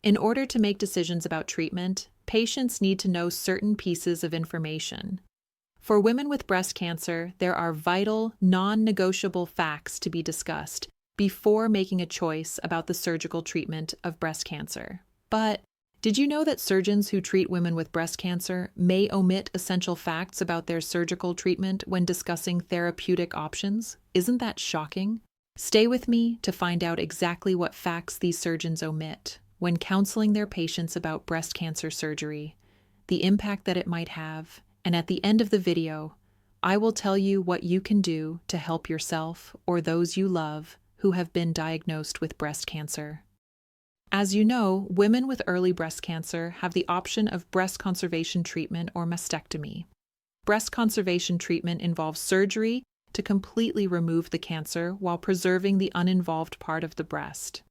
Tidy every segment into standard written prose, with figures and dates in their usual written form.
In order to make decisions about treatment, patients need to know certain pieces of information. For women with breast cancer, there are vital, non-negotiable facts to be discussed before making a choice about the surgical treatment of breast cancer. But did you know that surgeons who treat women with breast cancer may omit essential facts about their surgical treatment when discussing therapeutic options? Isn't that shocking? Stay with me to find out exactly what facts these surgeons omit when counseling their patients about breast cancer surgery, the impact that it might have, and at the end of the video, I will tell you what you can do to help yourself or those you love who have been diagnosed with breast cancer. As you know, women with early breast cancer have the option of breast conservation treatment or mastectomy. Breast conservation treatment involves surgery to completely remove the cancer while preserving the uninvolved part of the breast.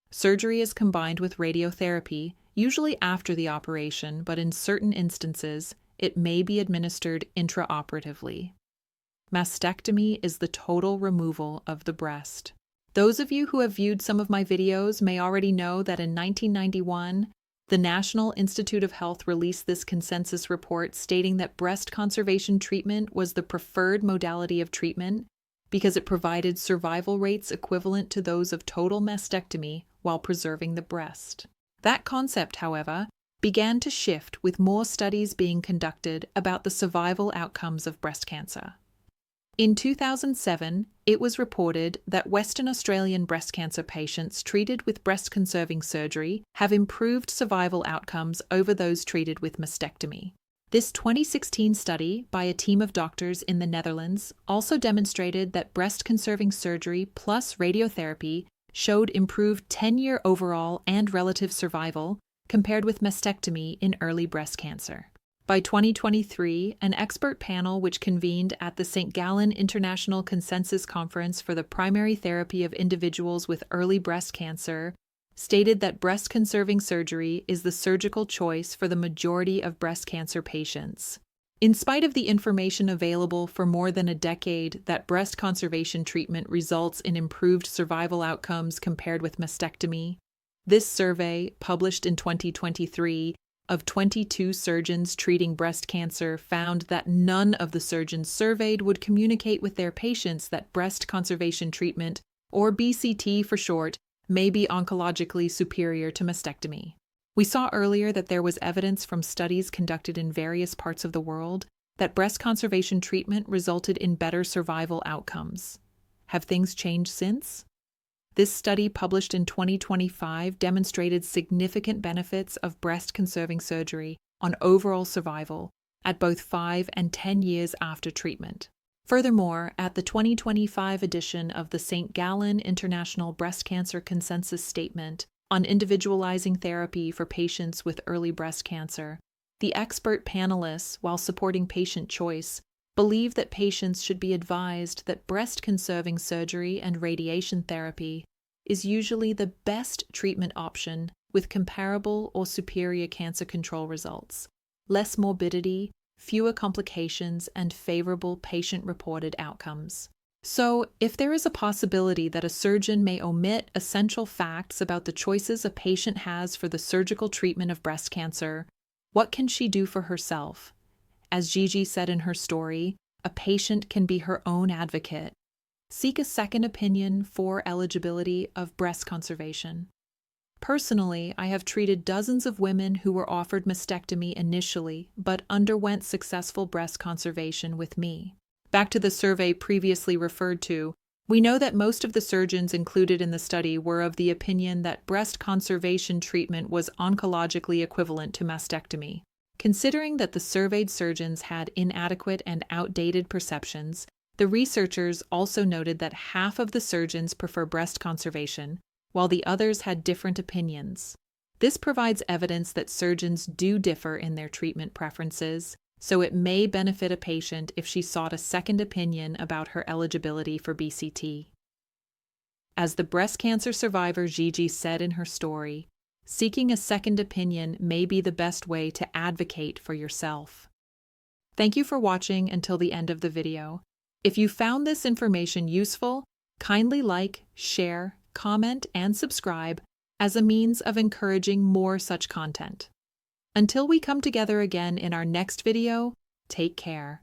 Surgery is combined with radiotherapy, usually after the operation, but in certain instances, it may be administered intraoperatively. Mastectomy is the total removal of the breast. Those of you who have viewed some of my videos may already know that in 1991, the National Institute of Health released this consensus report stating that breast conservation treatment was the preferred modality of treatment because it provided survival rates equivalent to those of total mastectomy while preserving the breast. That concept, however, began to shift with more studies being conducted about the survival outcomes of breast cancer. In 2007, it was reported that Western Australian breast cancer patients treated with breast-conserving surgery have improved survival outcomes over those treated with mastectomy. This 2016 study by a team of doctors in the Netherlands also demonstrated that breast-conserving surgery plus radiotherapy showed improved 10-year overall and relative survival compared with mastectomy in early breast cancer. By 2023, an expert panel which convened at the St. Gallen International Consensus Conference for the Primary Therapy of Individuals with Early Breast Cancer stated that breast-conserving surgery is the surgical choice for the majority of breast cancer patients. In spite of the information available for more than a decade that breast conservation treatment results in improved survival outcomes compared with mastectomy, this survey, published in 2023, of 22 surgeons treating breast cancer found that none of the surgeons surveyed would communicate with their patients that breast conservation treatment, or BCT for short, may be oncologically superior to mastectomy. We saw earlier that there was evidence from studies conducted in various parts of the world that breast conservation treatment resulted in better survival outcomes. Have things changed since? This study, published in 2025, demonstrated significant benefits of breast-conserving surgery on overall survival at both 5 and 10 years after treatment. Furthermore, at the 2025 edition of the St. Gallen International Breast Cancer Consensus Statement on Individualizing Therapy for Patients with Early Breast Cancer, the expert panelists, while supporting patient choice, believe that patients should be advised that breast-conserving surgery and radiation therapy is usually the best treatment option with comparable or superior cancer control results, less morbidity, fewer complications, and favorable patient-reported outcomes. So, if there is a possibility that a surgeon may omit essential facts about the choices a patient has for the surgical treatment of breast cancer, what can she do for herself? As Gigi said in her story, a patient can be her own advocate. Seek a second opinion for eligibility of breast conservation. Personally, I have treated dozens of women who were offered mastectomy initially, but underwent successful breast conservation with me. Back to the survey previously referred to, we know that most of the surgeons included in the study were of the opinion that breast conservation treatment was oncologically equivalent to mastectomy. Considering that the surveyed surgeons had inadequate and outdated perceptions, the researchers also noted that half of the surgeons prefer breast conservation, while the others had different opinions. This provides evidence that surgeons do differ in their treatment preferences, so it may benefit a patient if she sought a second opinion about her eligibility for BCT. As the breast cancer survivor Gigi said in her story, seeking a second opinion may be the best way to advocate for yourself. Thank you for watching until the end of the video. If you found this information useful, kindly like, share, comment, and subscribe as a means of encouraging more such content. Until we come together again in our next video, take care.